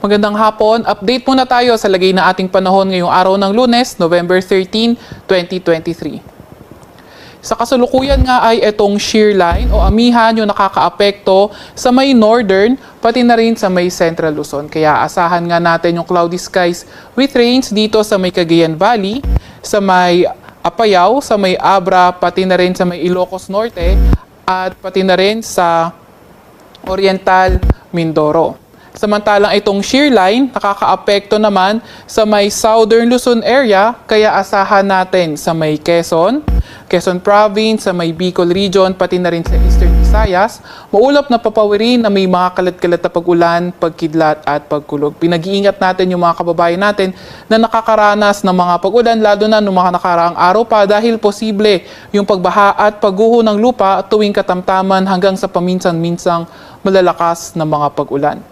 Magandang hapon. Update muna tayo sa lagay na ating panahon ngayong araw ng Lunes, November 13, 2023. Sa kasalukuyan nga ay itong shear line o amihan yung nakakaapekto sa may northern pati na rin sa may central Luzon. Kaya asahan nga natin yung cloudy skies with rains dito sa may Cagayan Valley, sa may Apayao, sa may Abra, pati na rin sa may Ilocos Norte at pati na rin sa Oriental Mindoro. Samantalang itong shear line nakakaapekto naman sa may southern Luzon area, kaya asahan natin sa may Quezon Province, sa may Bicol region, pati na rin sa Eastern Visayas, maulap na papawirin na may mga kalat-kalat na pag-ulan, pagkidlat at pagkulog. Pinag-iingat natin yung mga kababayan natin na nakakaranas ng mga pag-ulan, lalo na noong mga nakaraang araw pa, dahil posible yung pagbaha at pagguho ng lupa tuwing katamtaman hanggang sa paminsan-minsang malalakas na mga pag-ulan.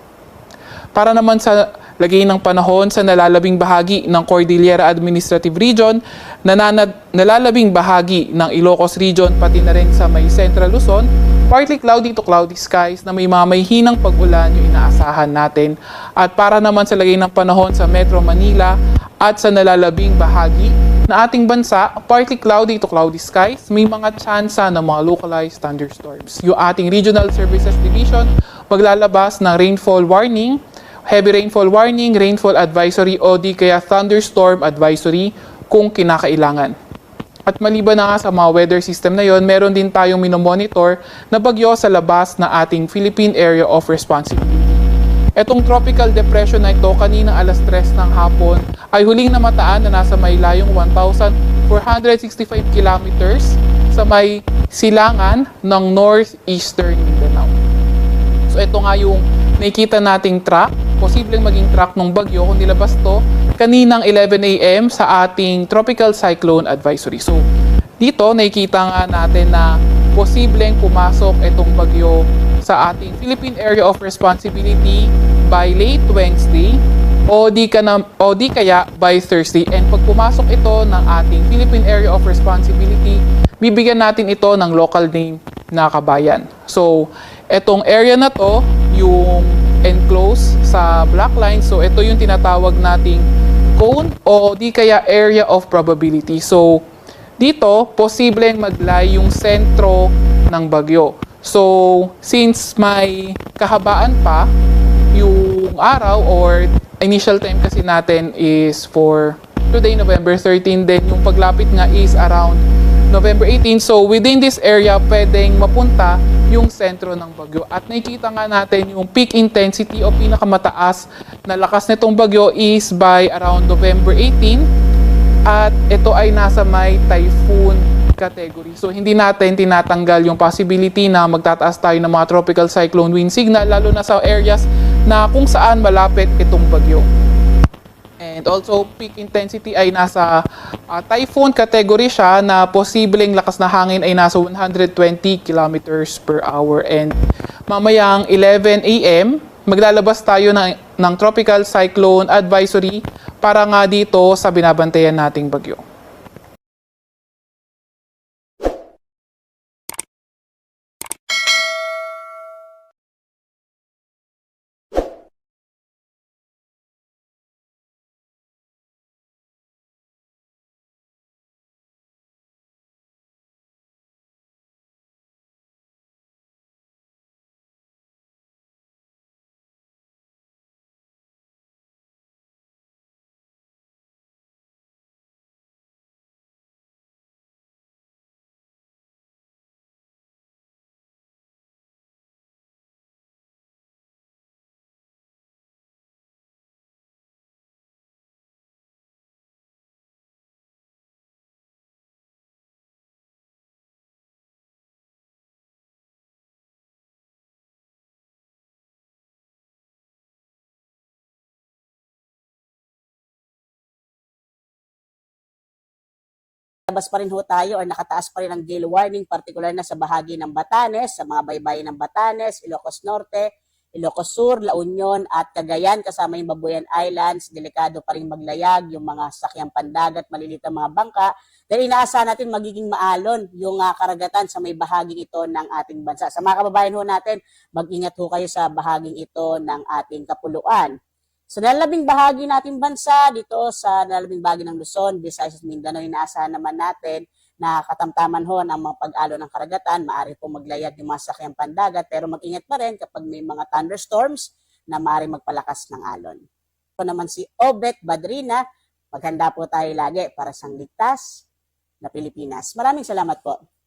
Para naman sa lagay ng panahon sa nalalabing bahagi ng Cordillera Administrative Region, nalalabing bahagi ng Ilocos Region, pati na rin sa may Central Luzon, partly cloudy to cloudy skies na may mga hinang pag-ulan yung inaasahan natin. At para naman sa lagay ng panahon sa Metro Manila at sa nalalabing bahagi na ating bansa, partly cloudy to cloudy skies, may mga tsansa ng mga localized thunderstorms. Yung ating Regional Services Division maglalabas ng rainfall warning, heavy rainfall warning, rainfall advisory o di kaya thunderstorm advisory kung kinakailangan. At maliban na nga sa mga weather system na yon, meron din tayong minomonitor na bagyo sa labas na ating Philippine Area of Responsibility. Etong tropical depression na ito kanina alas 3 ng hapon ay huling namataan na nasa may layong 1,465 kilometers sa may silangan ng northeastern Mindanao. So ito nga yung nakikita nating track, posibleng maging track ng bagyo kung nilabas to kaninang 11 a.m. sa ating Tropical Cyclone Advisory. So dito nakikita nga natin na posibleng pumasok itong bagyo sa ating Philippine Area of Responsibility by late Wednesday o di kaya by Thursday. And pag pumasok ito ng ating Philippine Area of Responsibility, bibigyan natin ito ng local name na Kabayan. So etong area na to, yung enclosed sa black line, so ito yung tinatawag nating cone o di kaya area of probability. So dito, posibleng maglay yung sentro ng bagyo. So since may kahabaan pa yung araw or initial time kasi natin is for today, November 13, then yung paglapit nga is around November 18. So within this area, pwedeng mapunta yung sentro ng bagyo. At nakikita nga natin yung peak intensity o pinakamataas na lakas nitong bagyo is by around November 18. At ito ay nasa may typhoon category. So hindi natin tinatanggal yung possibility na magtataas tayo ng mga tropical cyclone wind signal, lalo na sa areas na kung saan malapit itong bagyo. And also, peak intensity ay nasa typhoon category siya na posibleng lakas na hangin ay nasa 120 kilometers per hour. And mamayang 11 a.m., maglalabas tayo ng Tropical Cyclone Advisory para nga dito sa binabantayan nating bagyo. Labas pa rin ho tayo or nakataas pa rin ang gale warning, particular na sa bahagi ng Batanes, sa mga baybayin ng Batanes, Ilocos Norte, Ilocos Sur, La Union at Cagayan, kasama yung Babuyan Islands. Delikado pa rin maglayag yung mga sakyang pandagat, maliliit na mga bangka. Dahil inaasahan natin magiging maalon yung karagatan sa may bahaging ito ng ating bansa. Sa mga kababayan ho natin, mag-ingat ho kayo sa bahaging ito ng ating kapuluan. Sa nalalabing bahagi nating bansa, dito sa nalalabing bahagi ng Luzon, Visayas at Mindanao, inaasahan naman natin na katamtaman ho ang mga pag-alo ng karagatan, maaari po maglayag yung mga sakyang pandagat, pero mag-ingat pa rin kapag may mga thunderstorms na maaari magpalakas ng alon. Ito naman si Obet Badrina, maghanda po tayo lagi para sa ligtas na Pilipinas. Maraming salamat po.